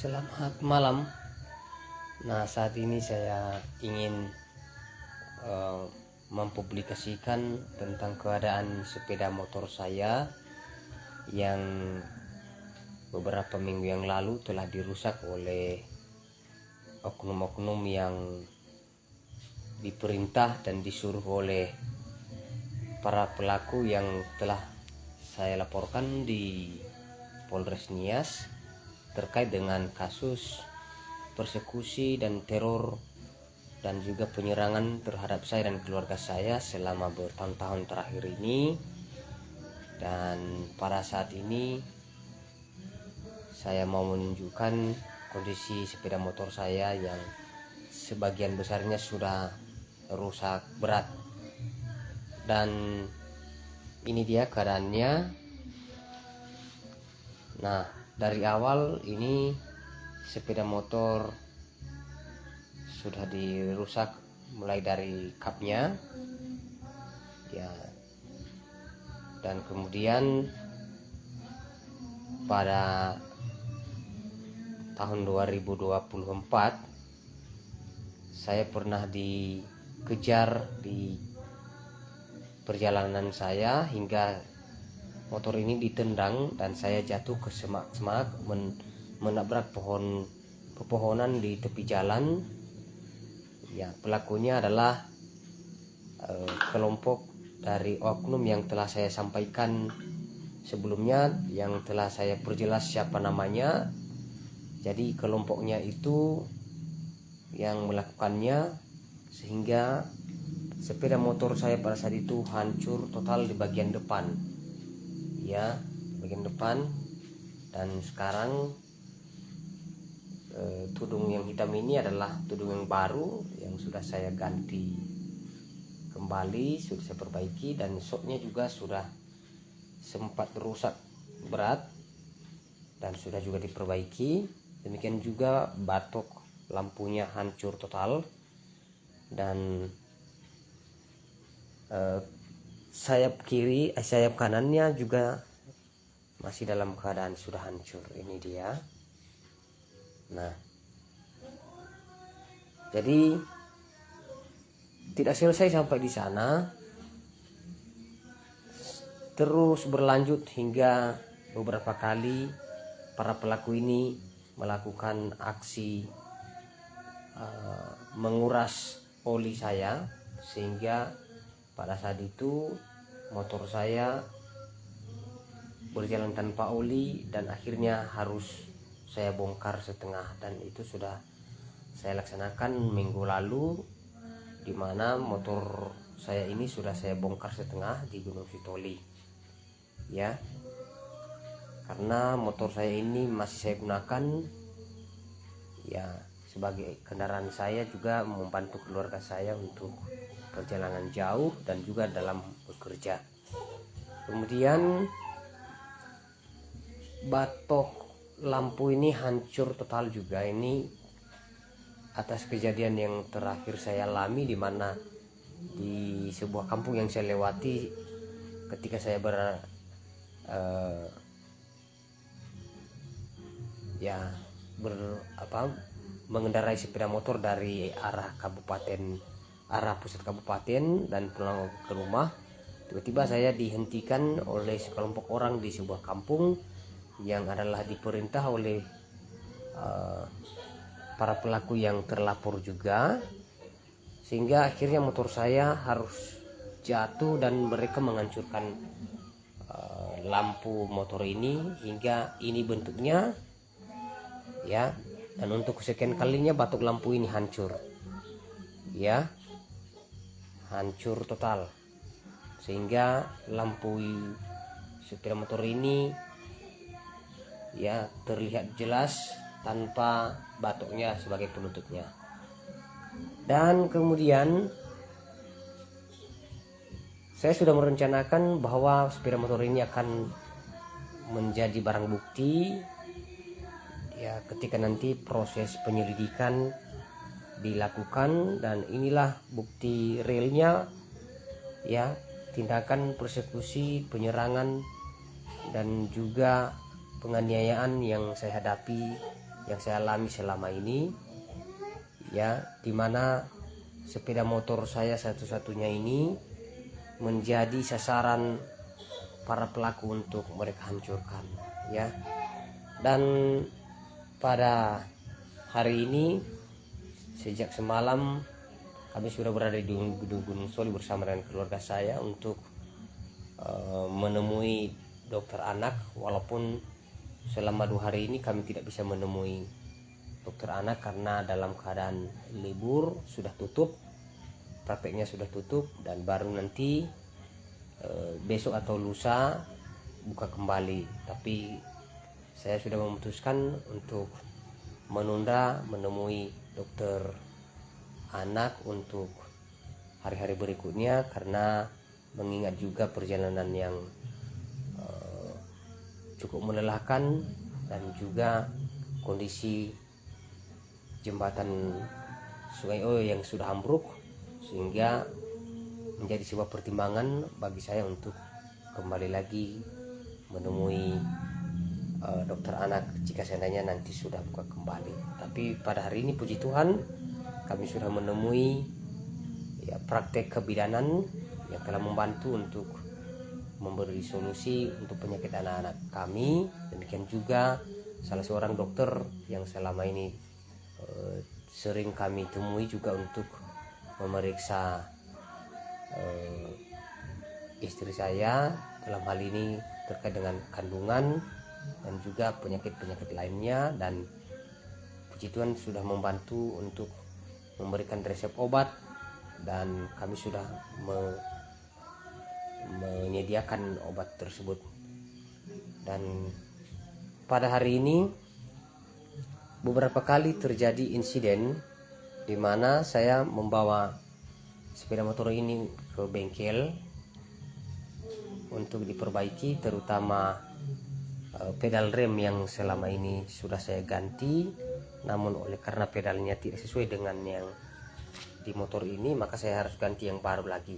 Selamat malam. Nah, saat ini saya ingin mempublikasikan tentang keadaan sepeda motor saya yang beberapa minggu yang lalu telah dirusak oleh oknum-oknum yang diperintah dan disuruh oleh para pelaku yang telah saya laporkan di Polres Nias terkait dengan kasus persekusi dan teror dan juga penyerangan terhadap saya dan keluarga saya selama bertahun-tahun terakhir ini. Dan pada saat ini saya mau menunjukkan kondisi sepeda motor saya yang sebagian besarnya sudah rusak berat. Dan ini dia keadaannya. Nah, dari awal ini sepeda motor sudah dirusak mulai dari kapnya ya, dan kemudian pada tahun 2024 saya pernah dikejar di perjalanan saya hingga motor ini ditendang dan saya jatuh ke semak-semak, menabrak pepohonan di tepi jalan. Ya, pelakunya adalah kelompok dari oknum yang telah saya sampaikan sebelumnya, yang telah saya perjelas siapa namanya. Jadi kelompoknya itu yang melakukannya, sehingga sepeda motor saya pada saat itu hancur total di bagian depan, ya, bagian depan. Dan sekarang tudung yang hitam ini adalah tudung yang baru yang sudah saya ganti kembali, sudah saya perbaiki, dan shocknya juga sudah sempat rusak berat dan sudah juga diperbaiki. Demikian juga batok lampunya hancur total, dan sayap kanannya juga masih dalam keadaan sudah hancur. Ini dia. Nah, jadi tidak selesai sampai di sana, terus berlanjut hingga beberapa kali para pelaku ini melakukan aksi menguras oli saya, sehingga pada saat itu motor saya berjalan tanpa oli dan akhirnya harus saya bongkar setengah. Dan itu sudah saya laksanakan minggu lalu, di mana motor saya ini sudah saya bongkar setengah di Gunung Sitoli, ya, karena motor saya ini masih saya gunakan ya sebagai kendaraan saya, juga membantu keluarga saya untuk perjalanan jauh dan juga dalam bekerja. Kemudian batok lampu ini hancur total juga. Ini atas kejadian yang terakhir saya alami, di mana di sebuah kampung yang saya lewati ketika saya mengendarai sepeda motor dari arah pusat kabupaten dan pulang ke rumah. Tiba-tiba saya dihentikan oleh sekelompok orang di sebuah kampung yang adalah diperintah oleh para pelaku yang terlapor juga, sehingga akhirnya motor saya harus jatuh dan mereka menghancurkan lampu motor ini hingga ini bentuknya, ya. Dan untuk kesekian kalinya batok lampu ini hancur, ya, hancur total, sehingga lampu sepeda motor ini ya terlihat jelas tanpa batoknya sebagai penutupnya. Dan kemudian saya sudah merencanakan bahwa sepeda motor ini akan menjadi barang bukti ya ketika nanti proses penyelidikan dilakukan, dan inilah bukti realnya, ya, tindakan persekusi, penyerangan dan juga penganiayaan yang saya hadapi, yang saya alami selama ini, ya, dimana sepeda motor saya satu-satunya ini menjadi sasaran para pelaku untuk mereka hancurkan, ya. Dan pada hari ini sejak semalam kami sudah berada di gedung Gunung Soli bersama dengan keluarga saya untuk menemui dokter anak, walaupun selama 2 hari ini kami tidak bisa menemui dokter anak karena dalam keadaan libur, sudah tutup, prakteknya sudah tutup, dan baru nanti besok atau lusa buka kembali. Tapi saya sudah memutuskan untuk menunda menemui dokter anak untuk hari-hari berikutnya, karena mengingat juga perjalanan yang cukup melelahkan dan juga kondisi jembatan Sungai Oyo yang sudah ambruk, sehingga menjadi sebuah pertimbangan bagi saya untuk kembali lagi menemui dokter anak jika seandainya nanti sudah buka kembali. Tapi pada hari ini puji Tuhan kami sudah menemui, ya, praktek kebidanan yang telah membantu untuk memberi solusi untuk penyakit anak-anak kami. Demikian juga salah seorang dokter yang selama ini sering kami temui juga untuk memeriksa istri saya dalam hal ini terkait dengan kandungan dan juga penyakit-penyakit lainnya, dan puji Tuhan sudah membantu untuk memberikan resep obat, dan kami sudah menyediakan obat tersebut. Dan pada hari ini beberapa kali terjadi insiden di mana saya membawa sepeda motor ini ke bengkel untuk diperbaiki, terutama pedal rem yang selama ini sudah saya ganti, namun oleh karena pedalnya tidak sesuai dengan yang di motor ini, maka saya harus ganti yang baru lagi,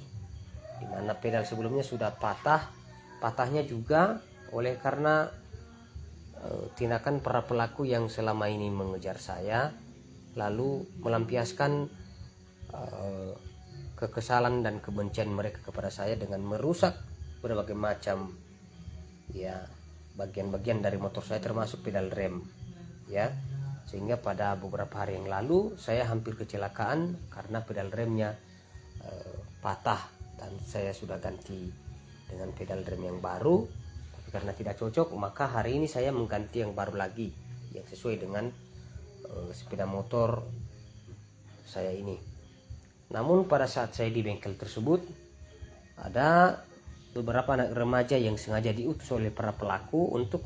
dimana pedal sebelumnya sudah patahnya juga oleh karena tindakan para pelaku yang selama ini mengejar saya, lalu melampiaskan kekesalan dan kebencian mereka kepada saya dengan merusak berbagai macam, ya, bagian-bagian dari motor saya, termasuk pedal rem, ya, sehingga pada beberapa hari yang lalu saya hampir kecelakaan karena pedal remnya patah, dan saya sudah ganti dengan pedal rem yang baru. Tapi karena tidak cocok, maka hari ini saya mengganti yang baru lagi yang sesuai dengan sepeda motor saya ini. Namun pada saat saya di bengkel tersebut, ada beberapa anak remaja yang sengaja diutus oleh para pelaku untuk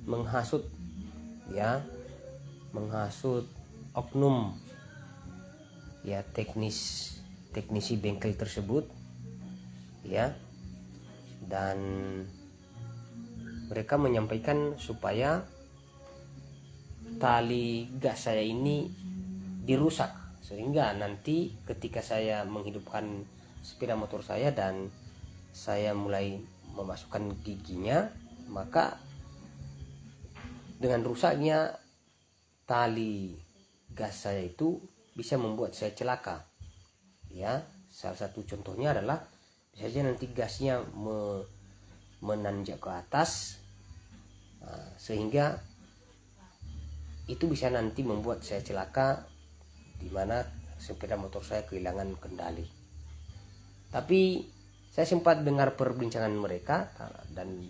menghasut oknum, ya, teknisi bengkel tersebut, ya, dan mereka menyampaikan supaya tali gas saya ini dirusak, sehingga nanti ketika saya menghidupkan sepeda motor saya dan saya mulai memasukkan giginya, maka dengan rusaknya tali gas saya itu bisa membuat saya celaka, ya. Salah satu contohnya adalah bisa saja nanti gasnya menanjak ke atas, sehingga itu bisa nanti membuat saya celaka, di mana sepeda motor saya kehilangan kendali. Tapi saya sempat dengar perbincangan mereka, dan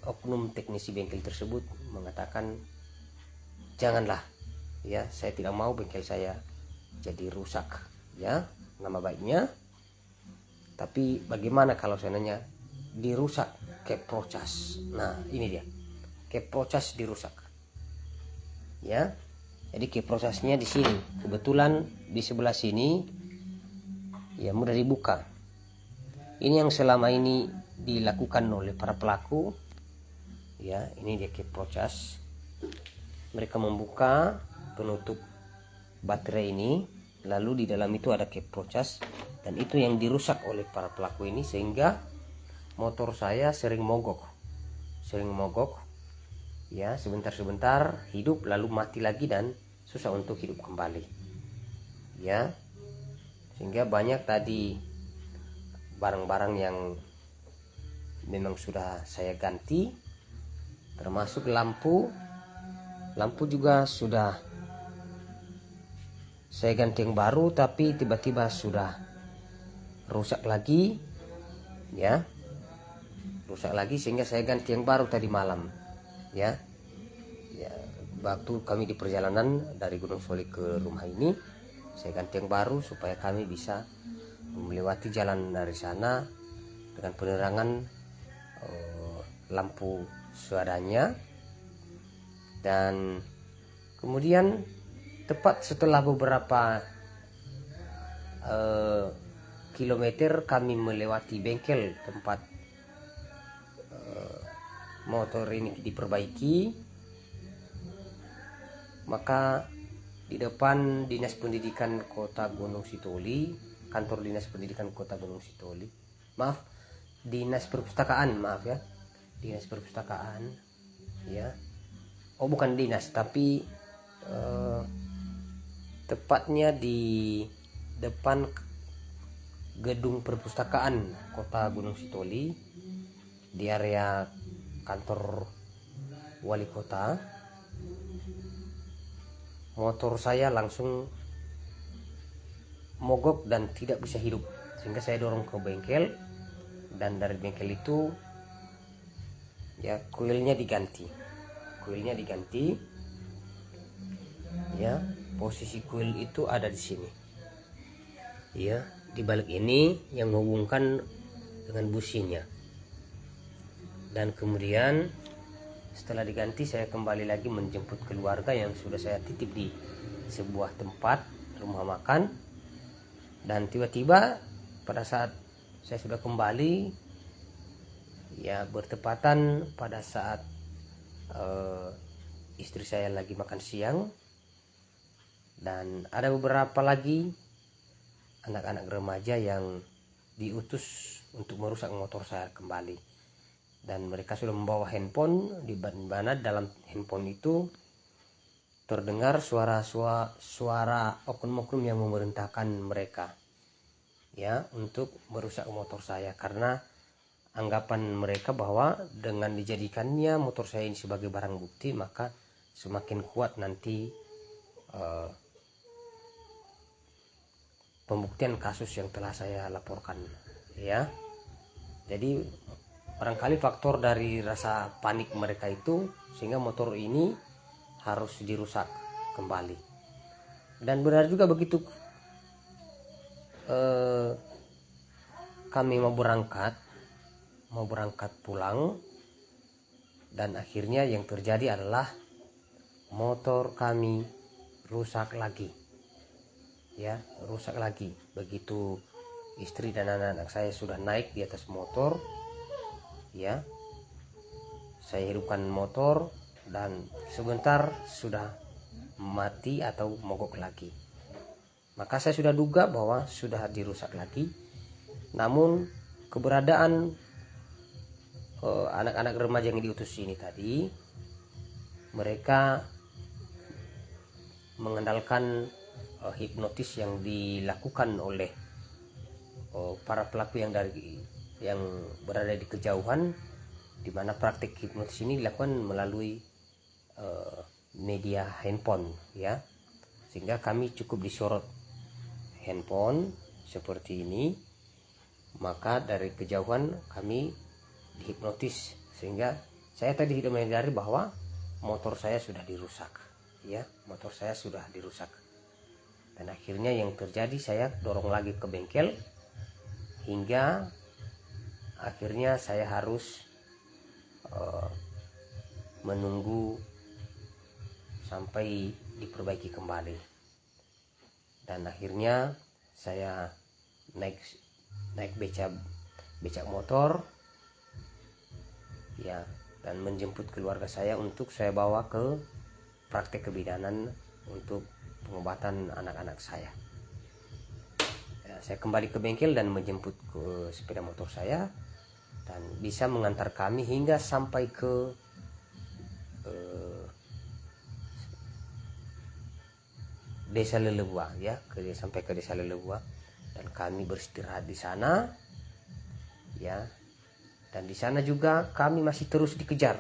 oknum teknisi bengkel tersebut mengatakan, janganlah, ya, saya tidak mau bengkel saya jadi rusak, ya, nama baiknya. Tapi bagaimana kalau seandainya dirusak keprocas? Nah, ini dia, keprocas dirusak, ya. Jadi keprosesnya di sini, kebetulan di sebelah sini, ya, mudah dibuka. Ini yang selama ini dilakukan oleh para pelaku, ya. Ini dia keproses. Mereka membuka penutup baterai ini, lalu di dalam itu ada keproses, dan itu yang dirusak oleh para pelaku ini, sehingga motor saya sering mogok, sering mogok, ya, sebentar-sebentar hidup lalu mati lagi dan susah untuk hidup kembali, ya. Sehingga banyak tadi barang-barang yang memang sudah saya ganti, termasuk lampu juga sudah saya ganti yang baru, tapi tiba-tiba sudah rusak lagi, ya, rusak lagi, sehingga saya ganti yang baru tadi malam, ya. Waktu kami di perjalanan dari Gunung Soli ke rumah ini, saya ganti yang baru supaya kami bisa melewati jalan dari sana dengan penerangan lampu seadanya. Dan kemudian tepat setelah beberapa kilometer kami melewati bengkel tempat motor ini diperbaiki, maka di depan Dinas Pendidikan Kota Gunung Sitoli, kantor Dinas Pendidikan Kota Gunung Sitoli, Dinas Perpustakaan, Dinas Perpustakaan, ya. Oh, bukan dinas, tapi tepatnya di depan gedung perpustakaan Kota Gunung Sitoli, di area kantor wali kota. Motor saya langsung mogok dan tidak bisa hidup, sehingga saya dorong ke bengkel, dan dari bengkel itu, ya, kuilnya diganti, ya. Posisi kuil itu ada di sini, ya, di balik ini yang menghubungkan dengan businya. Dan kemudian setelah diganti, saya kembali lagi menjemput keluarga yang sudah saya titip di sebuah tempat rumah makan. Dan tiba-tiba pada saat saya sudah kembali, ya, bertepatan pada saat istri saya lagi makan siang, dan ada beberapa lagi anak-anak remaja yang diutus untuk merusak motor saya kembali. Dan mereka sudah membawa handphone, di mana dalam handphone itu terdengar suara oknum-oknum yang memerintahkan mereka, ya, untuk merusak motor saya, karena anggapan mereka bahwa dengan dijadikannya motor saya ini sebagai barang bukti, maka semakin kuat nanti pembuktian kasus yang telah saya laporkan, ya. Jadi barangkali faktor dari rasa panik mereka itu sehingga motor ini harus dirusak kembali. Dan benar juga begitu kami mau berangkat pulang, dan akhirnya yang terjadi adalah motor kami rusak lagi, ya, rusak lagi. Begitu istri dan anak-anak saya sudah naik di atas motor, ya, saya hidupkan motor, dan sebentar sudah mati atau mogok lagi. Maka saya sudah duga bahwa sudah dirusak lagi. Namun keberadaan anak-anak remaja yang diutus ini tadi, mereka mengandalkan hipnotis yang dilakukan oleh para pelaku yang berada di kejauhan, di mana praktik hipnotis ini dilakukan melalui media handphone, ya, sehingga kami cukup disorot handphone seperti ini. Maka dari kejauhan kami dihipnotis, sehingga saya tadi tidak menyadari bahwa motor saya sudah dirusak, ya, motor saya sudah dirusak. Dan akhirnya yang terjadi, saya dorong lagi ke bengkel, hingga akhirnya saya harus menunggu sampai diperbaiki kembali. Dan akhirnya saya naik becak motor, ya, dan menjemput keluarga saya untuk saya bawa ke praktek kebidanan untuk pengobatan anak-anak saya. Ya, saya kembali ke bengkel dan menjemput ke sepeda motor saya. dan bisa mengantar kami hingga sampai ke desa Lelebua ya, sampai ke desa Lelebua, dan kami beristirahat di sana ya. Dan di sana juga kami masih terus dikejar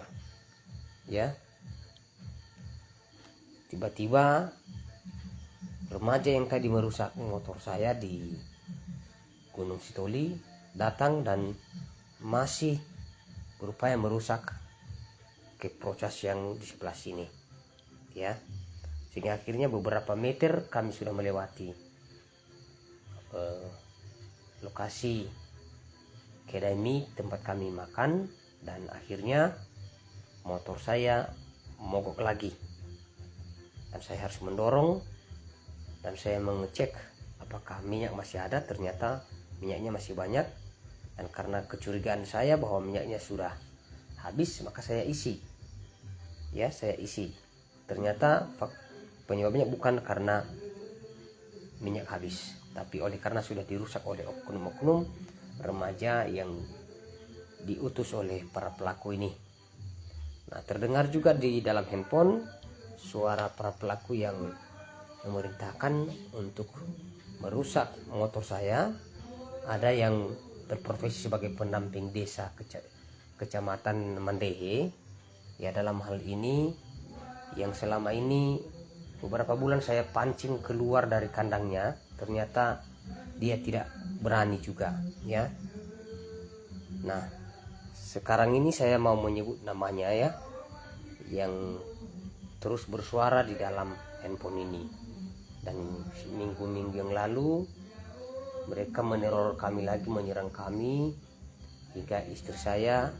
ya. Tiba-tiba remaja yang tadi merusak motor saya di Gunung Sitoli datang dan masih berupaya merusak ke proses yang di sebelah sini ya. Sehingga akhirnya beberapa meter kami sudah melewati lokasi kedai mie tempat kami makan, dan akhirnya motor saya mogok lagi dan saya harus mendorong dan saya mengecek apakah minyak masih ada. Ternyata minyaknya masih banyak, dan karena kecurigaan saya bahwa minyaknya sudah habis, maka saya isi ya, saya isi. Ternyata penyebabnya bukan karena minyak habis, tapi karena sudah dirusak oleh oknum-oknum remaja yang diutus oleh para pelaku ini. Nah, terdengar juga di dalam handphone suara para pelaku yang memerintahkan untuk merusak motor saya. Ada yang berprofesi sebagai pendamping desa kecamatan Mandehe ya. Dalam hal ini yang selama ini beberapa bulan saya pancing keluar dari kandangnya, ternyata dia tidak berani juga ya. Nah, sekarang ini saya mau menyebut namanya ya, yang terus bersuara di dalam handphone ini. Dan minggu-minggu yang lalu mereka meneror kami lagi, menyerang kami, hingga istri saya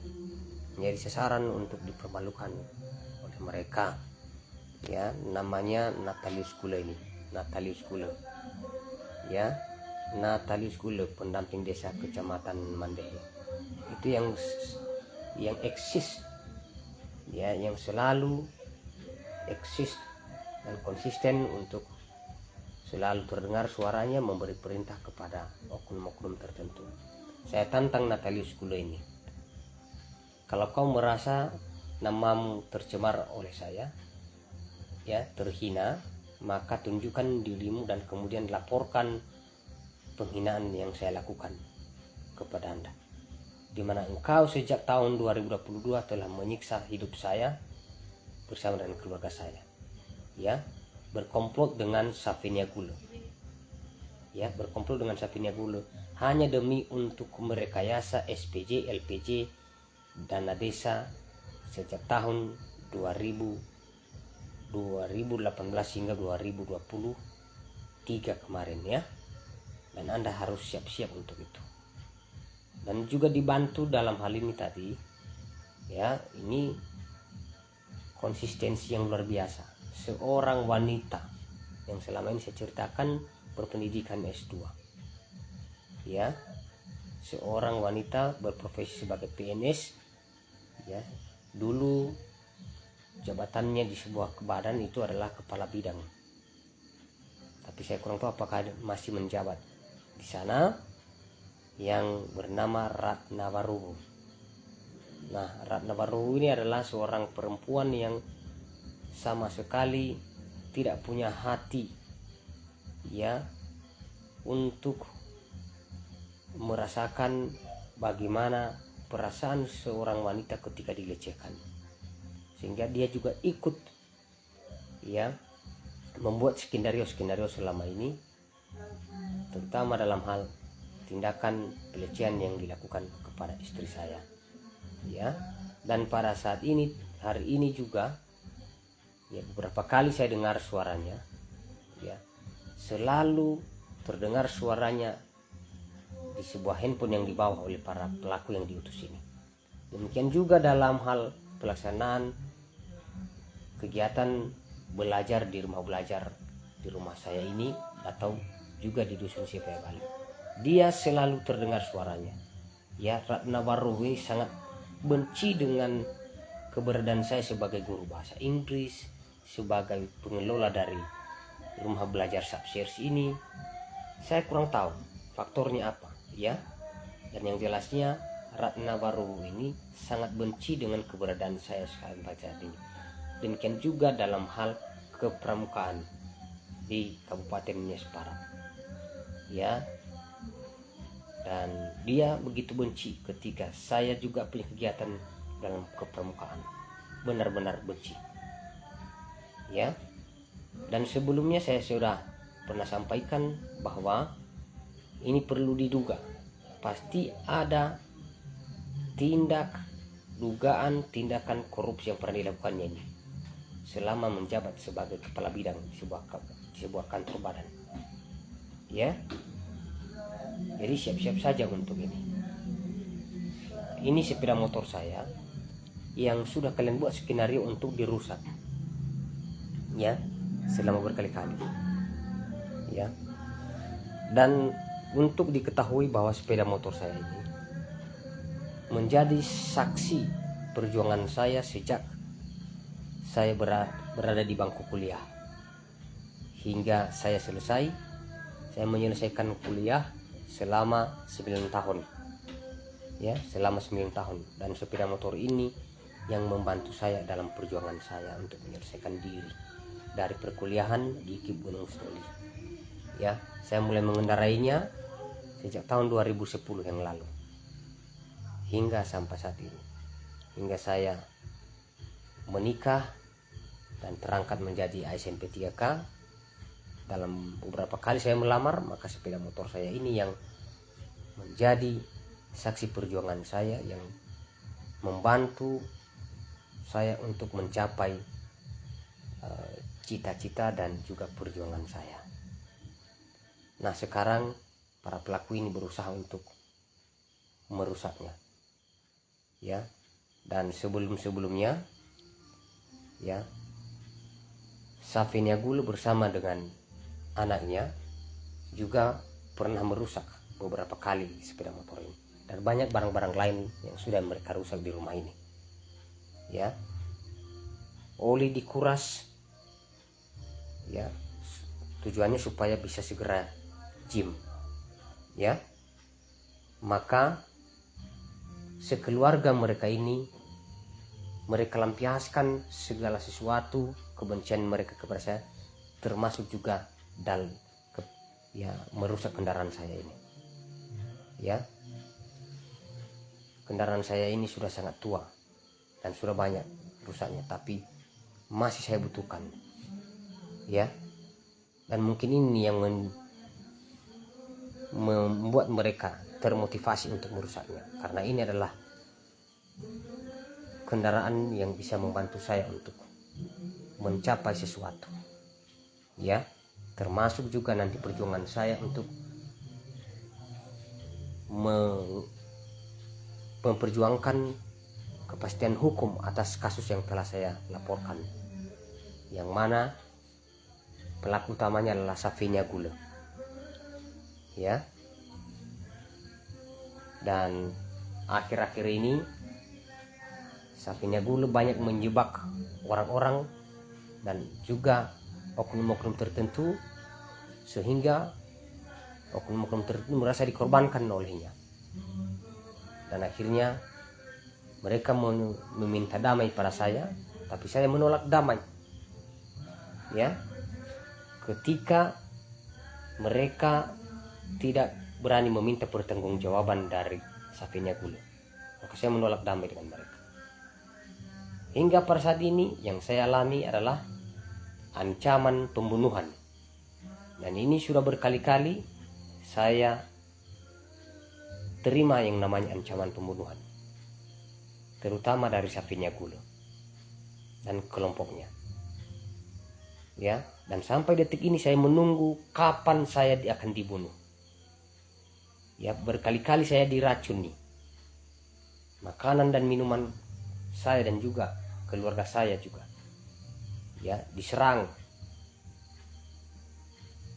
menjadi sasaran untuk dipermalukan oleh mereka ya. Namanya Natalius Gule ini, Natalius Gule ya, Natalius Gule, pendamping desa kecamatan Mandehe. Itu yang eksis ya, yang selalu eksis dan konsisten untuk selalu terdengar suaranya memberi perintah kepada oknum-oknum tertentu. Saya tantang Natalius Gule ini, kalau kau merasa namamu tercemar oleh saya ya, terhina, maka tunjukkan dirimu dan kemudian laporkan penghinaan yang saya lakukan kepada Anda, di mana engkau sejak tahun 2022 telah menyiksa hidup saya bersama dengan keluarga saya ya, berkomplot dengan Safinia Gule ya, berkomplot dengan Safinia Gule hanya demi untuk merekayasa SPJ, LPJ, dana desa sejak tahun 2018 hingga 2023 kemarin ya. Dan Anda harus siap-siap untuk itu. Dan juga dibantu dalam hal ini tadi ya, ini konsistensi yang luar biasa. Seorang wanita yang selama ini saya ceritakan berpendidikan S2 ya, seorang wanita berprofesi sebagai PNS ya. Dulu jabatannya di sebuah badan itu adalah kepala bidang, tapi saya kurang tahu apakah masih menjabat di sana, yang bernama Ratna Waruhu. Nah, Ratna Waruhu ini adalah seorang perempuan yang sama sekali tidak punya hati ya untuk merasakan bagaimana perasaan seorang wanita ketika dilecehkan, sehingga dia juga ikut ya membuat skenario selama ini, terutama dalam hal tindakan pelecehan yang dilakukan kepada istri saya ya. Dan pada saat ini, hari ini juga ya, beberapa kali saya dengar suaranya ya, selalu terdengar suaranya di sebuah handphone yang dibawa oleh para pelaku yang diutus ini. Demikian juga dalam hal pelaksanaan kegiatan belajar di rumah belajar di rumah saya ini, atau juga di dusun Sipaya Bali, dia selalu terdengar suaranya ya. Ratna Waruhu sangat benci dengan keberadaan saya sebagai guru bahasa Inggris, sebagai pengelola dari rumah belajar Subsers ini. Saya kurang tahu faktornya apa ya, dan yang jelasnya Ratna Baru ini sangat benci dengan keberadaan saya sampai saat ini. Demikian juga dalam hal kepramukaan di Kabupaten Nias Barat. Ya, dan dia begitu benci ketika saya juga punya kegiatan dalam kepramukaan, benar-benar benci. Ya, dan sebelumnya saya sudah pernah sampaikan bahwa ini perlu diduga, pasti ada dugaan tindakan korupsi yang pernah dilakukannya ini selama menjabat sebagai kepala bidang sebuah kantor badan. Ya, jadi siap-siap saja untuk ini. Ini sepeda motor saya yang sudah kalian buat skenario untuk dirusak, ya, selama berkali-kali, ya. Dan untuk diketahui bahwa sepeda motor saya ini menjadi saksi perjuangan saya sejak saya berada di bangku kuliah hingga saya selesai. Saya menyelesaikan kuliah selama 9 tahun, ya, selama 9 tahun. Dan sepeda motor ini yang membantu saya dalam perjuangan saya untuk menyelesaikan diri dari perkuliahan di IKIP Gunung Stoli. Ya, saya mulai mengendarainya sejak tahun 2010 yang lalu hingga sampai saat ini, hingga saya menikah dan terangkat menjadi ASN P3K. Dalam beberapa kali saya melamar, maka sepeda motor saya ini yang menjadi saksi perjuangan saya, yang membantu saya untuk mencapai cita-cita dan juga perjuangan saya. Nah, sekarang para pelaku ini berusaha untuk merusaknya, ya. Dan sebelumnya, ya, Safi Niagulu bersama dengan anaknya juga pernah merusak beberapa kali sepeda motor ini, dan banyak barang-barang lain yang sudah mereka rusak di rumah ini, ya. Oli dikuras, ya, tujuannya supaya bisa segera gym, ya. Maka sekeluarga mereka ini, mereka lampiaskan segala sesuatu kebencian mereka kepada saya, termasuk juga merusak kendaraan saya ini, ya. Kendaraan saya ini sudah sangat tua dan sudah banyak rusaknya, tapi masih saya butuhkan, ya. Dan mungkin ini yang membuat mereka termotivasi untuk merusaknya, karena ini adalah kendaraan yang bisa membantu saya untuk mencapai sesuatu, ya, termasuk juga nanti perjuangan saya untuk memperjuangkan kepastian hukum atas kasus yang telah saya laporkan, yang mana pelaku utamanya adalah Safi Niagulu, ya. Dan akhir-akhir ini Safi Niagulu banyak menjebak orang-orang dan juga oknum-oknum tertentu, sehingga oknum-oknum tertentu merasa dikorbankan olehnya, dan akhirnya mereka meminta damai pada saya, tapi saya menolak damai, ya. Ketika mereka tidak berani meminta pertanggungjawaban dari Safi Niagulu, maka saya menolak damai dengan mereka. Hingga pada saat ini yang saya alami adalah ancaman pembunuhan, dan ini sudah berkali-kali saya terima yang namanya ancaman pembunuhan, terutama dari Safi Niagulu dan kelompoknya, ya. Dan sampai detik ini saya menunggu kapan saya akan dibunuh, ya. Berkali-kali saya diracuni, makanan dan minuman saya dan juga keluarga saya juga, ya, diserang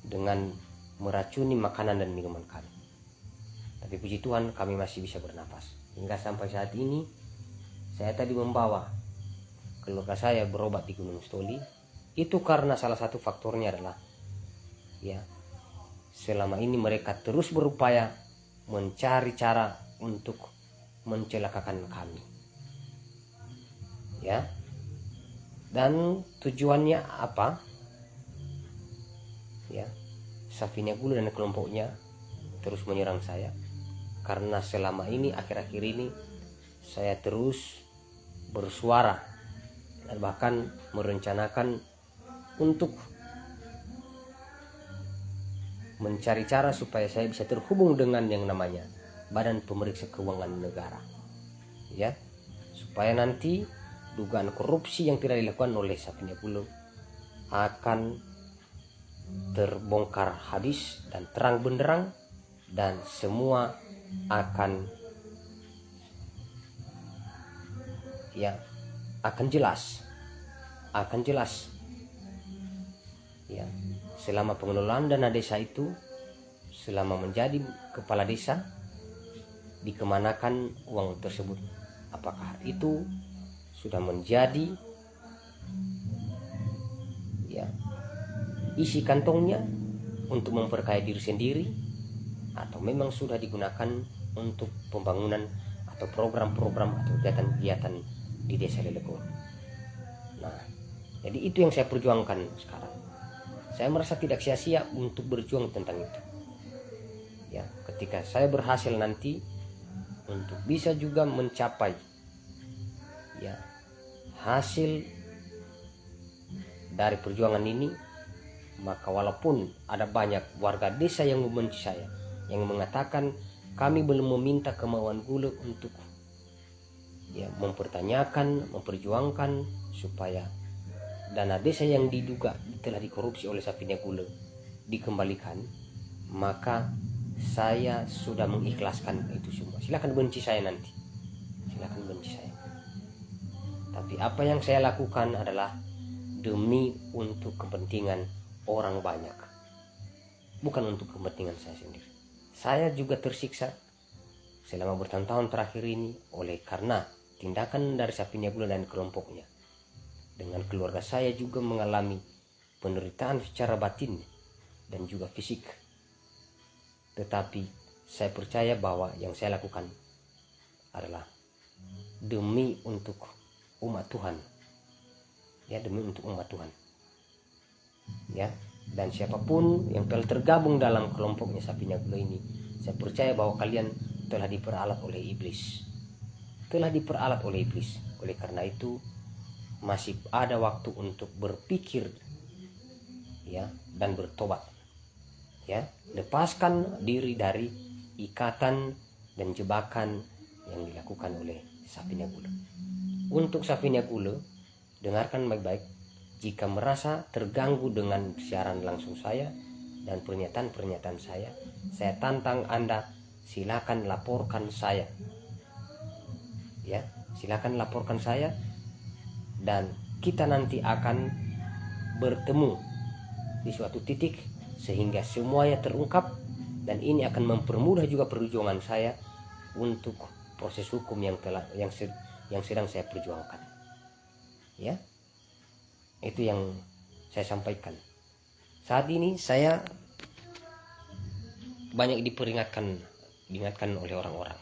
dengan meracuni makanan dan minuman kami. Tapi puji Tuhan kami masih bisa bernapas hingga sampai saat ini. Saya tadi membawa keluarga saya berobat di Gunung Stoli, itu karena salah satu faktornya adalah, ya, selama ini mereka terus berupaya mencari cara untuk mencelakakan kami. Ya. Dan tujuannya apa? Ya. Safina Gulu dan kelompoknya terus menyerang saya karena selama ini, akhir-akhir ini, saya terus bersuara dan bahkan merencanakan untuk mencari cara supaya saya bisa terhubung dengan yang namanya Badan Pemeriksa Keuangan Negara, ya, supaya nanti dugaan korupsi yang tidak dilakukan oleh Safina Gulu akan terbongkar habis dan terang benderang, dan semua akan akan jelas ya. Selama pengelolaan dana desa itu, selama menjadi kepala desa, dikemanakan uang tersebut, apakah itu sudah menjadi isi kantongnya untuk memperkaya diri sendiri, atau memang sudah digunakan untuk pembangunan atau program-program atau kegiatan-kegiatan di desa Lelekor. Nah, jadi itu yang saya perjuangkan sekarang. Saya merasa tidak sia-sia untuk berjuang tentang itu. Ya, ketika saya berhasil nanti untuk bisa juga mencapai hasil dari perjuangan ini, maka walaupun ada banyak warga desa yang membenci saya, yang mengatakan kami belum meminta kemauan Gulu untuk mempertanyakan, memperjuangkan supaya dana desa yang diduga telah dikorupsi oleh Safina Gulu dikembalikan, maka saya sudah mengikhlaskan itu semua. Silakan benci saya nanti, silakan benci saya. Tapi apa yang saya lakukan adalah demi untuk kepentingan orang banyak, bukan untuk kepentingan saya sendiri. Saya juga tersiksa selama bertahun-tahun terakhir ini oleh karena tindakan dari Safina Gulu dan kelompoknya. Dengan keluarga saya juga mengalami penderitaan secara batin dan juga fisik. Tetapi saya percaya bahwa yang saya lakukan adalah demi untuk umat Tuhan. Ya, demi untuk umat Tuhan. Ya, dan siapapun yang telah tergabung dalam kelompoknya Safina Gulu ini, saya percaya bahwa kalian telah diperalat oleh iblis. Telah diperalat oleh iblis. Oleh karena itu masih ada waktu untuk berpikir dan bertobat. Ya, lepaskan diri dari ikatan dan jebakan yang dilakukan oleh Safina Gulu. Untuk Safina Gulu, dengarkan baik-baik. Jika merasa terganggu dengan siaran langsung saya dan pernyataan-pernyataan saya tantang Anda, silakan laporkan saya. Ya, silakan laporkan saya dan kita nanti akan bertemu di suatu titik sehingga semuanya terungkap, dan ini akan mempermudah juga perjuangan saya untuk proses hukum yang sedang saya perjuangkan. Ya. Itu yang saya sampaikan. Saat ini saya banyak diingatkan oleh orang-orang.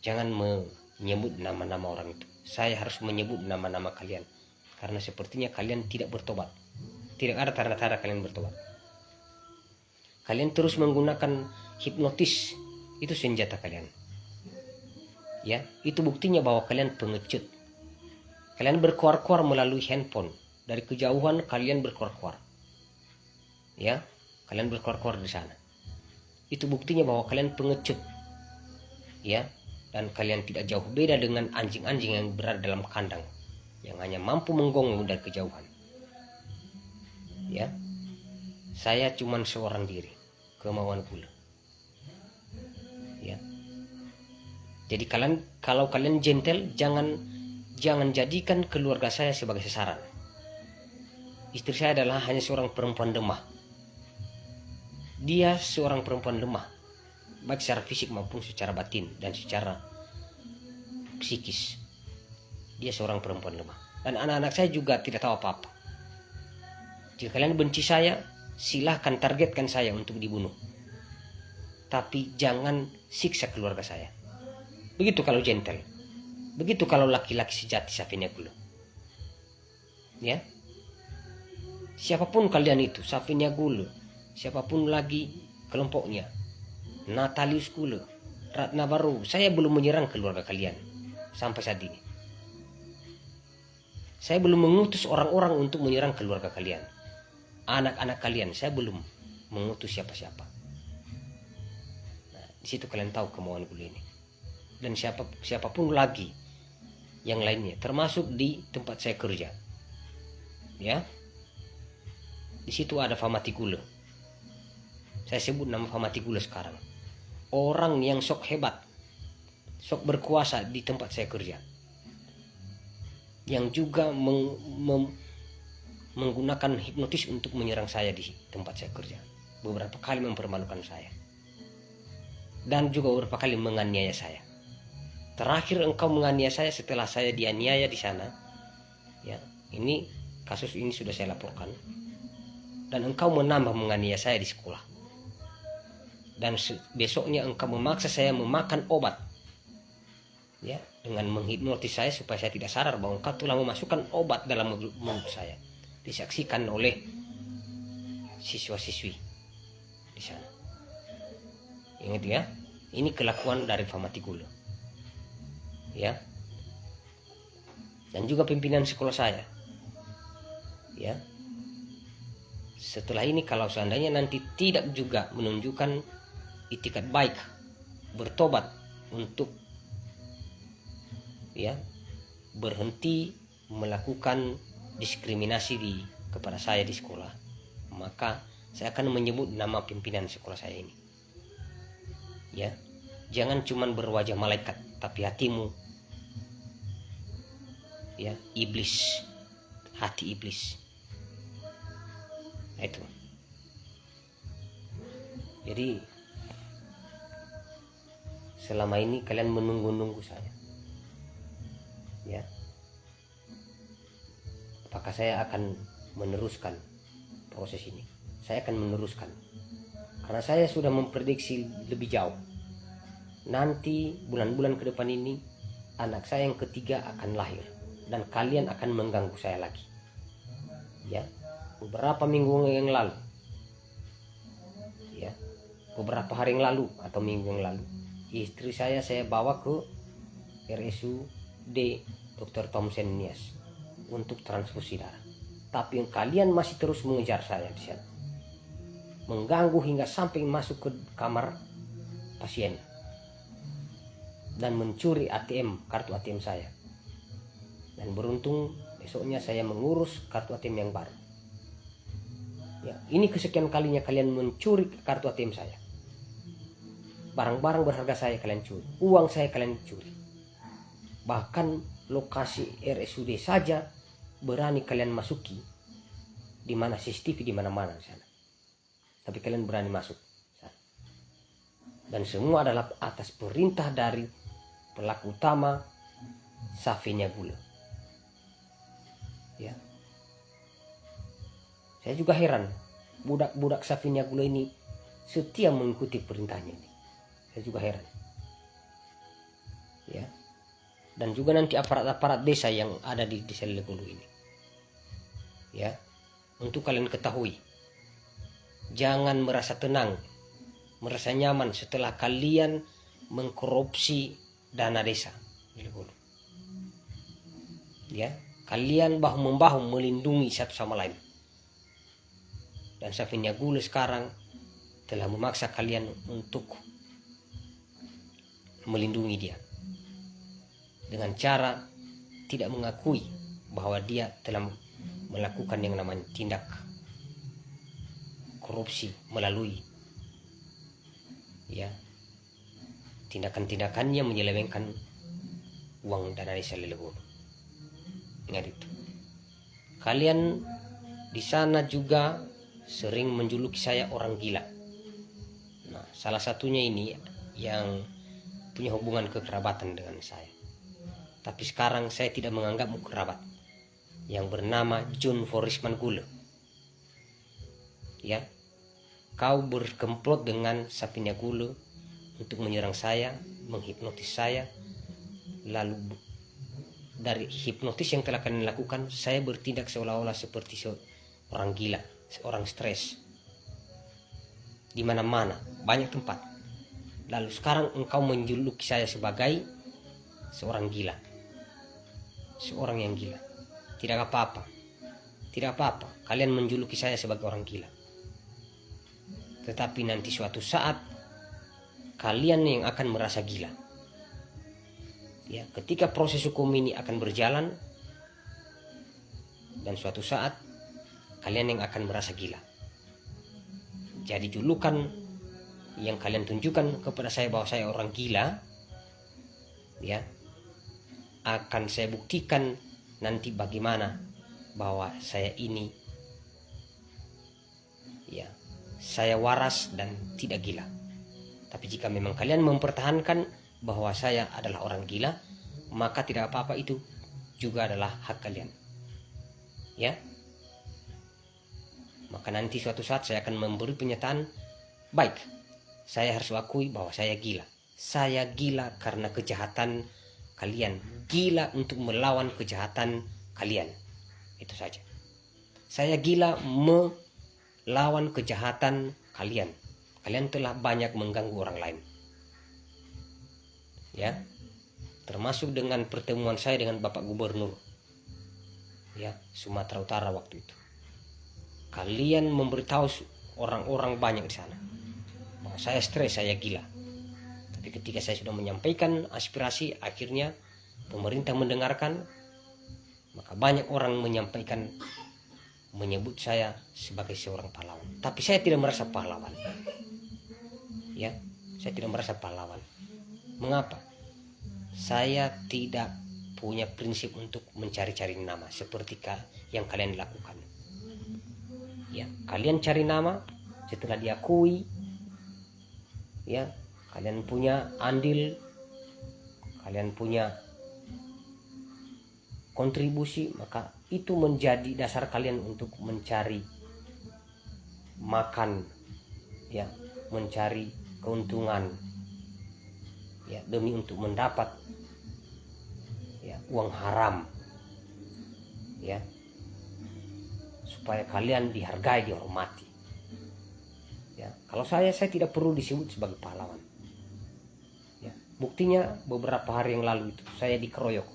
Jangan menyebut nama-nama orang itu. Saya harus menyebut nama-nama kalian karena sepertinya kalian tidak bertobat. Tidak ada tanda-tanda kalian bertobat. Kalian terus menggunakan hipnotis. Itu senjata kalian. Ya, itu buktinya bahwa kalian pengecut. Kalian berkuar-kuar melalui handphone. Dari kejauhan kalian berkuar-kuar. Ya, kalian berkuar-kuar di sana. Itu buktinya bahwa kalian pengecut. Ya, dan kalian tidak jauh beda dengan anjing-anjing yang berada dalam kandang, yang hanya mampu menggonggong dari kejauhan. Ya. Saya cuman seorang diri, kemauan Gulu. Ya. Jadi kalau kalian gentle, jangan jadikan keluarga saya sebagai sasaran. Istri saya adalah hanya seorang perempuan lemah. Dia seorang perempuan lemah, baik secara fisik maupun secara batin dan secara psikis. Dia seorang perempuan lemah. Dan anak-anak saya juga tidak tahu apa-apa. Jika kalian benci saya, silahkan targetkan saya untuk dibunuh. Tapi jangan siksa keluarga saya. Begitu kalau gentle. Begitu kalau laki-laki sejati Safina Gula. Ya. Siapapun kalian itu, Safina Gula, siapapun lagi kelompoknya, Natalius Gula, Ratna Baru, saya belum menyerang keluarga kalian sampai saat ini. Saya belum mengutus orang-orang untuk menyerang keluarga kalian. Anak-anak kalian, saya belum mengutus siapa-siapa. Nah, di situ kalian tahu kemauan Gula ini. Dan siapapun lagi yang lainnya, termasuk di tempat saya kerja. Ya. Di situ ada Famati Gula. Saya sebut nama Famati Gula sekarang. Orang yang sok hebat, sok berkuasa di tempat saya kerja. Yang juga menggunakan hipnotis untuk menyerang saya di tempat saya kerja. Beberapa kali mempermalukan saya. Dan juga beberapa kali menganiaya saya. Terakhir engkau menganiaya saya setelah saya dianiaya di sana. Ya, ini kasus ini sudah saya laporkan. Dan engkau menambah menganiaya saya di sekolah. Dan besoknya engkau memaksa saya memakan obat. Ya, dengan menghipnotis saya supaya saya tidak sadar bahwa engkau telah memasukkan obat dalam mulut saya. Disaksikan oleh siswa-siswi di sana. Ingat ya, ini kelakuan dari Famati Gula. Ya. Dan juga pimpinan sekolah saya. Ya. Setelah ini kalau seandainya nanti tidak juga menunjukkan itikat baik, bertobat untuk ya berhenti melakukan diskriminasi kepada saya di sekolah, maka saya akan menyebut nama pimpinan sekolah saya ini. Ya, jangan cuman berwajah malaikat, tapi hatimu ya iblis, hati iblis. Nah, itu. Jadi selama ini kalian menunggu-nunggu saya. Ya. Apakah saya akan meneruskan proses ini? Saya akan meneruskan. Karena saya sudah memprediksi lebih jauh. Nanti bulan-bulan ke depan ini anak saya yang ketiga akan lahir dan kalian akan mengganggu saya lagi. Ya. Beberapa minggu yang lalu. Ya. Beberapa hari yang lalu atau minggu yang lalu, istri saya bawa ke RSUD Dr. Thompson Nias untuk transfusi darah. Tapi kalian masih terus mengejar saya di sana. Mengganggu hingga sampai masuk ke kamar pasien. Dan mencuri ATM, kartu ATM saya. Dan beruntung besoknya saya mengurus kartu ATM yang baru. Ya, ini kesekian kalinya kalian mencuri kartu ATM saya. Barang-barang berharga saya kalian curi. Uang saya kalian curi. Bahkan lokasi RSUD saja berani kalian masuki, di mana CCTV di mana-mana di sana. Tapi kalian berani masuk. Dan semua adalah atas perintah dari pelaku utama Safina Gula. Ya. Saya juga heran, budak-budak Safina Gula ini setia mengikuti perintahnya ini. Saya juga heran. Ya. Dan juga nanti aparat-aparat desa yang ada di desa Lelegulu ini. Ya. Untuk kalian ketahui, jangan merasa tenang, merasa nyaman setelah kalian mengkorupsi dana desa Lelegulu. Ya, kalian bahu-membahu melindungi satu sama lain. Dan Safina Gula sekarang telah memaksa kalian untuk melindungi dia dengan cara tidak mengakui bahwa dia telah melakukan yang namanya tindak korupsi melalui ya tindakan-tindakannya menyelewengkan uang dana desa Lelegulu. Ingat itu. Kalian di sana juga sering menjuluki saya orang gila. Nah, salah satunya ini yang punya hubungan kekerabatan dengan saya. Tapi sekarang saya tidak menganggapmu kerabat. Yang bernama John Forisman Gula. Ya. Kau berkemplot dengan Safina Gula untuk menyerang saya, menghipnotis saya, lalu dari hipnotis yang telah kalian lakukan, saya bertindak seolah-olah seperti seorang gila, seorang stres. Di mana-mana, banyak tempat. Lalu sekarang engkau menjuluki saya sebagai seorang gila. Seorang yang gila. Tidak apa-apa. Tidak apa-apa. Kalian menjuluki saya sebagai orang gila. Tetapi nanti suatu saat kalian yang akan merasa gila. Ya, ketika proses hukum ini akan berjalan dan suatu saat kalian yang akan merasa gila. Jadi julukan yang kalian tunjukkan kepada saya bahwa saya orang gila, ya, akan saya buktikan nanti bagaimana bahwa saya ini, ya, saya waras dan tidak gila. Tapi jika memang kalian mempertahankan bahwa saya adalah orang gila, maka tidak apa-apa, itu juga adalah hak kalian. Ya. Maka nanti suatu saat saya akan memberi pernyataan, baik, saya harus akui bahwa saya gila. Saya gila karena kejahatan kalian. Gila untuk melawan kejahatan kalian. Itu saja. Saya gila melawan kejahatan kalian. Kalian telah banyak mengganggu orang lain. Ya, termasuk dengan pertemuan saya dengan Bapak Gubernur, ya, Sumatera Utara waktu itu. Kalian memberitahu orang-orang banyak di sana bahwa saya stres, saya gila. Tapi ketika saya sudah menyampaikan aspirasi, akhirnya pemerintah mendengarkan, maka banyak orang menyebut saya sebagai seorang pahlawan. Tapi saya tidak merasa pahlawan. Ya, saya tidak merasa pahlawan. Mengapa? Saya tidak punya prinsip untuk mencari-cari nama seperti yang kalian lakukan. Ya, kalian cari nama setelah diakui, ya, kalian punya andil, kalian punya kontribusi, maka itu menjadi dasar kalian untuk mencari makan, ya, mencari keuntungan, ya, demi untuk mendapat, ya, uang haram, ya, supaya kalian dihargai, dihormati. Ya, kalau saya tidak perlu disebut sebagai pahlawan. Ya, buktinya beberapa hari yang lalu itu saya dikeroyok,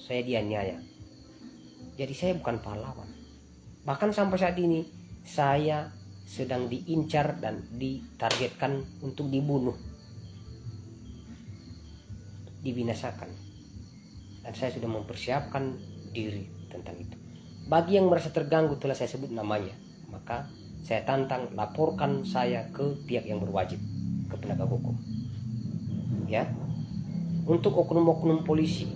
saya dianiaya. Jadi saya bukan pahlawan. Bahkan sampai saat ini saya sedang diincar dan ditargetkan untuk dibunuh, dibinasakan. Dan saya sudah mempersiapkan diri tentang itu. Bagi yang merasa terganggu telah saya sebut namanya, maka saya tantang, laporkan saya ke pihak yang berwajib, ke penegak hukum. Ya. Untuk oknum-oknum polisi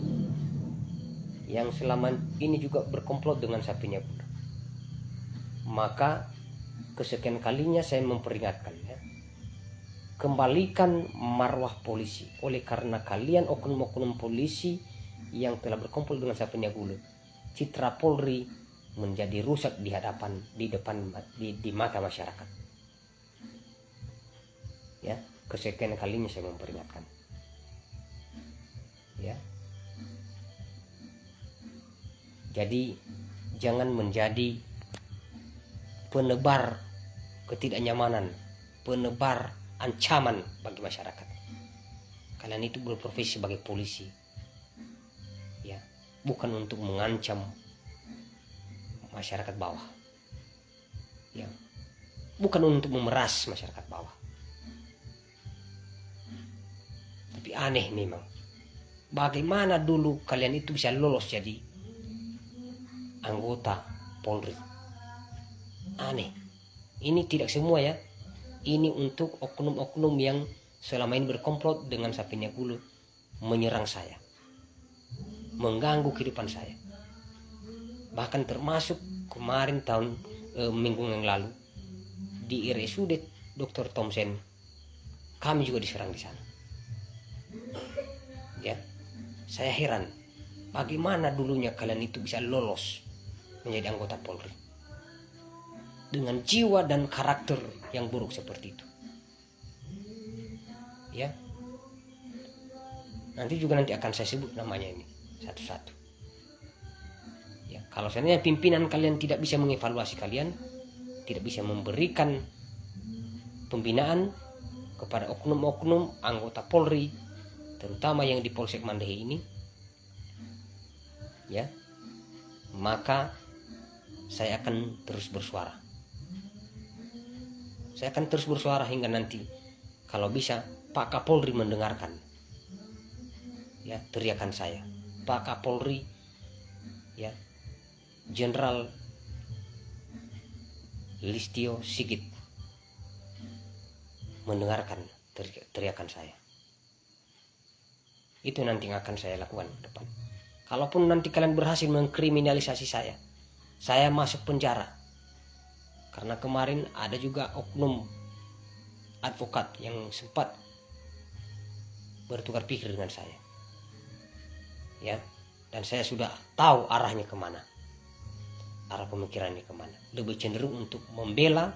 yang selama ini juga berkomplot dengan Sapinya Gula, maka kesekian kalinya saya memperingatkan, ya, kembalikan marwah polisi. Oleh karena kalian oknum-oknum polisi yang telah berkumpul dengan Sapinya Gula, citra Polri menjadi rusak di mata masyarakat. Ya, kesekian kalinya saya memperingatkan. Ya. Jadi jangan menjadi penebar ketidaknyamanan, penebar ancaman bagi masyarakat. Kalian itu berprofesi sebagai polisi, ya, bukan untuk mengancam masyarakat bawah, ya, bukan untuk memeras masyarakat bawah. Tapi aneh memang, bagaimana dulu kalian itu bisa lolos jadi anggota Polri? Aneh. Ini tidak semua, ya. Ini untuk oknum-oknum yang selama ini berkomplot dengan Sapinya Gula, menyerang saya, mengganggu kehidupan saya. Bahkan termasuk kemarin minggu yang lalu di RSUD Dr. Thompson, kami juga diserang di sana. Ya, saya heran bagaimana dulunya kalian itu bisa lolos menjadi anggota Polri dengan jiwa dan karakter yang buruk seperti itu. Ya, Nanti juga akan saya sebut namanya ini satu-satu. Ya, kalau seandainya pimpinan kalian tidak bisa mengevaluasi kalian, tidak bisa memberikan pembinaan kepada oknum-oknum anggota Polri, terutama yang di Polsek Mandehe ini, ya, maka saya akan terus bersuara. Saya akan terus bersuara hingga nanti kalau bisa Pak Kapolri mendengarkan, ya, teriakan saya. Pak Kapolri, ya, Jenderal Listio Sigit mendengarkan teriakan saya. Itu nanti akan saya lakukan ke depan. Kalaupun nanti kalian berhasil mengkriminalisasi saya masuk penjara. Karena kemarin ada juga oknum advokat yang sempat bertukar pikir dengan saya, ya, dan saya sudah tahu arahnya kemana, arah pemikirannya kemana. Lebih cenderung untuk membela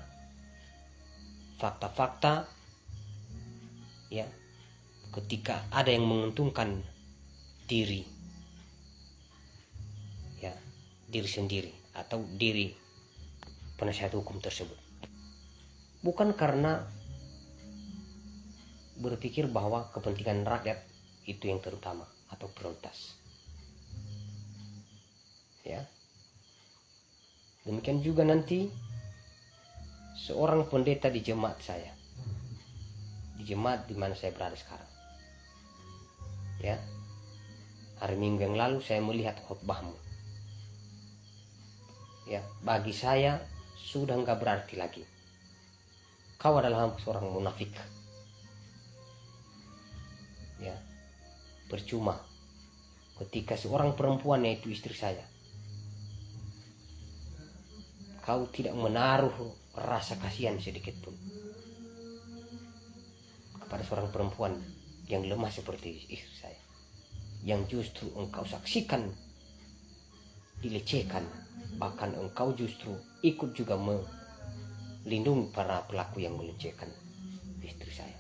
fakta-fakta, ya, ketika ada yang menguntungkan diri, ya, diri sendiri atau diri penasihat hukum tersebut, bukan karena berpikir bahwa kepentingan rakyat itu yang terutama atau prioritas, ya. Demikian juga nanti seorang pendeta di jemaat saya, di jemaat di mana saya berada sekarang, ya, hari Minggu yang lalu saya melihat khotbahmu, ya, bagi saya sudah enggak berarti lagi. Kau adalah seorang munafik, ya. Percuma ketika seorang perempuan, yaitu istri saya, kau tidak menaruh rasa kasihan sedikit pun kepada seorang perempuan yang lemah seperti istri saya, yang justru engkau saksikan dilecehkan, bahkan engkau justru ikut juga melindungi para pelaku yang melecehkan istri saya,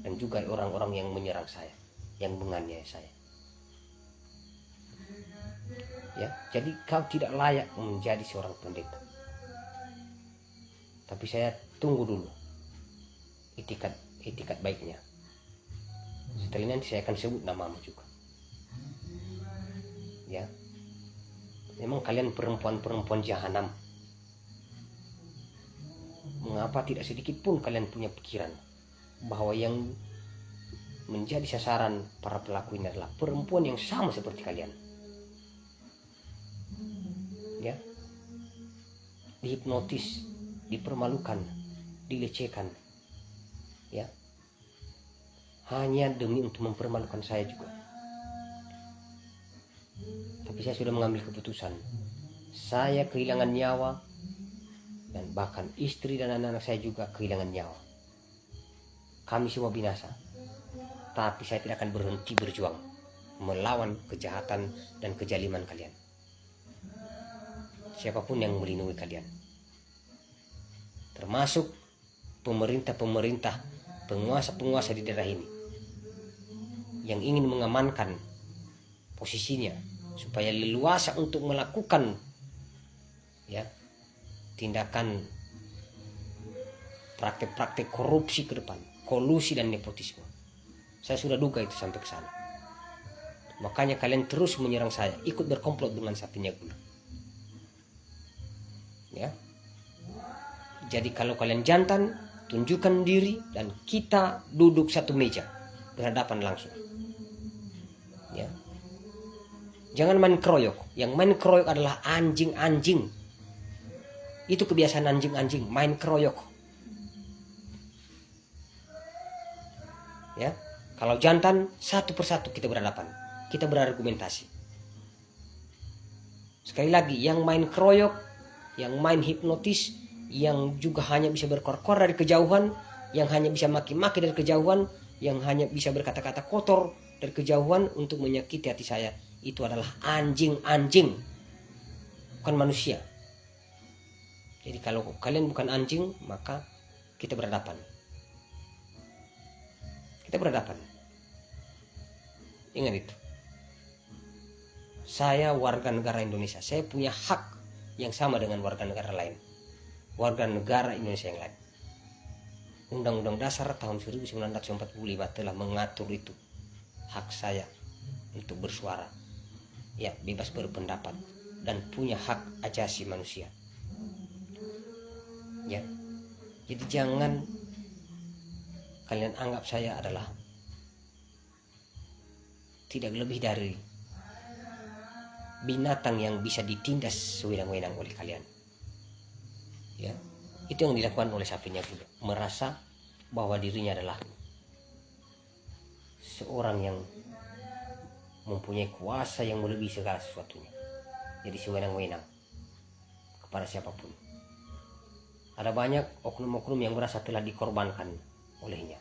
dan juga orang-orang yang menyerang saya, yang menganiaya saya, ya. Jadi kau tidak layak menjadi seorang pendeta. Tapi saya tunggu dulu itikat baiknya. Setelah nanti saya akan sebut namamu juga, ya. Memang kalian perempuan-perempuan jahanam. Mengapa tidak sedikit pun kalian punya pikiran bahwa yang menjadi sasaran para pelaku ini adalah perempuan yang sama seperti kalian, ya, dihipnotis, dipermalukan, dilecehkan, ya, hanya demi untuk mempermalukan saya juga. Tapi saya sudah mengambil keputusan. Saya kehilangan nyawa, dan bahkan istri dan anak-anak saya juga kehilangan nyawa. Kami semua binasa. Tapi saya tidak akan berhenti berjuang melawan kejahatan dan kejaliman kalian, siapapun yang melindungi kalian, termasuk pemerintah-pemerintah, penguasa-penguasa di daerah ini yang ingin mengamankan posisinya supaya leluasa untuk melakukan, ya, tindakan praktek-praktek korupsi ke depan, kolusi dan nepotisme. Saya sudah duga itu sampai ke sana. Makanya kalian terus menyerang saya, ikut berkomplot dengan sapinya gula, ya. Jadi kalau kalian jantan, tunjukkan diri dan kita duduk satu meja berhadapan langsung, ya. Jangan main keroyok. Yang main keroyok adalah anjing-anjing. Itu kebiasaan anjing-anjing, main keroyok, ya. Kalau jantan, satu persatu kita berhadapan, kita berargumentasi. Sekali lagi, yang main keroyok, yang main hipnotis, yang juga hanya bisa berkor-kor dari kejauhan, yang hanya bisa maki-maki dari kejauhan, yang hanya bisa berkata-kata kotor dari kejauhan untuk menyakiti hati saya, itu adalah anjing-anjing, bukan manusia. Jadi kalau kalian bukan anjing, maka kita berhadapan. Kita berhadapan. Ingat itu. Saya warga negara Indonesia, saya punya hak yang sama dengan warga negara lain, warga negara Indonesia yang lain. Undang-Undang Dasar tahun 1945 telah mengatur itu, hak saya untuk bersuara, ya, bebas berpendapat dan punya hak asasi manusia. Ya, jadi jangan kalian anggap saya adalah tidak lebih dari binatang yang bisa ditindas sewenang-wenang oleh kalian. Ya, itu yang dilakukan oleh Safina juga, merasa bahwa dirinya adalah seorang yang mempunyai kuasa yang melebihi segala sesuatunya. Jadi sewenang-wenang kepada siapapun. Ada banyak oknum-oknum yang merasa telah dikorbankan olehnya,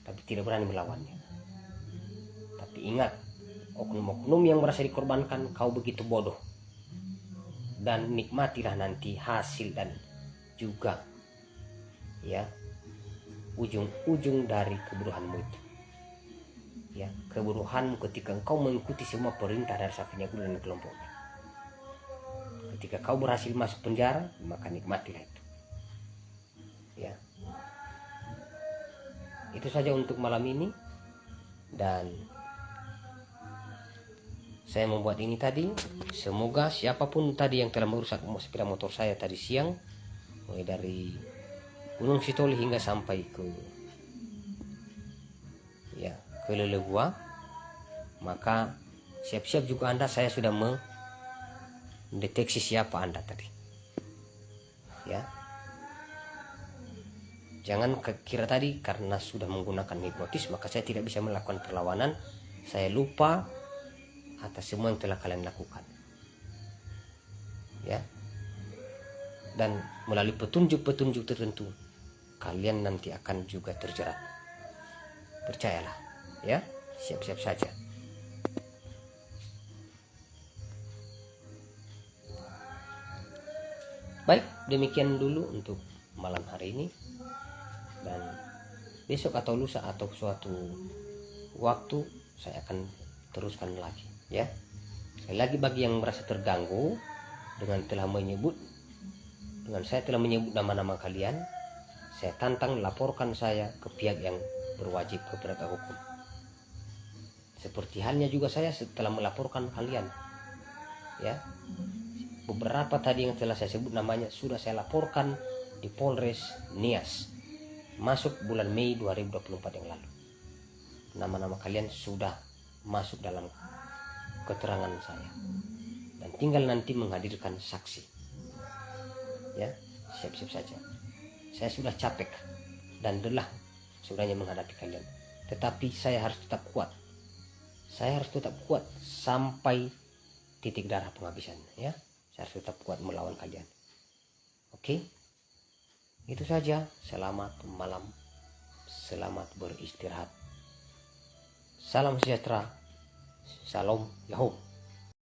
tapi tidak berani melawannya. Tapi ingat, oknum-oknum yang merasa dikorbankan, kau begitu bodoh. Dan nikmatilah nanti hasil dan juga, ya, ujung-ujung dari kebodohanmu itu. Ya, kebodohan ketika engkau mengikuti semua perintah dari Safina Guru dan kelompoknya. Ketika kau berhasil masuk penjara, maka nikmatilah itu. Ya, itu saja untuk malam ini. Dan saya membuat ini tadi, semoga siapapun tadi yang telah merusak sepeda motor saya tadi siang, mulai dari Gunung Sitoli hingga sampai ke, ya, ke Lelegua, maka siap-siap juga Anda, saya sudah mendeteksi siapa Anda tadi. Ya, jangan kira tadi karena sudah menggunakan hipnotis maka saya tidak bisa melakukan perlawanan. Saya lupa atas semua yang telah kalian lakukan. Ya, dan melalui petunjuk-petunjuk tertentu kalian nanti akan juga terjerat. Percayalah, ya, siap-siap saja. Baik, demikian dulu untuk malam hari ini. Dan besok atau lusa atau suatu waktu saya akan teruskan lagi, ya. Sekali lagi bagi yang merasa terganggu dengan saya telah menyebut nama-nama kalian, saya tantang laporkan saya ke pihak yang berwajib, ke penegak hukum. Seperti halnya juga saya setelah melaporkan kalian, ya. Beberapa tadi yang telah saya sebut namanya sudah saya laporkan di Polres Nias, masuk bulan Mei 2024 yang lalu. Nama-nama kalian sudah masuk dalam keterangan saya, dan tinggal nanti menghadirkan saksi. Ya, siap-siap saja. Saya sudah capek dan lelah sebenarnya menghadapi kalian, tetapi saya harus tetap kuat. Saya harus tetap kuat sampai titik darah penghabisan, ya. Saya harus tetap kuat melawan kalian. Oke, itu saja. Selamat malam, selamat beristirahat. Salam sejahtera, salam Yahoo.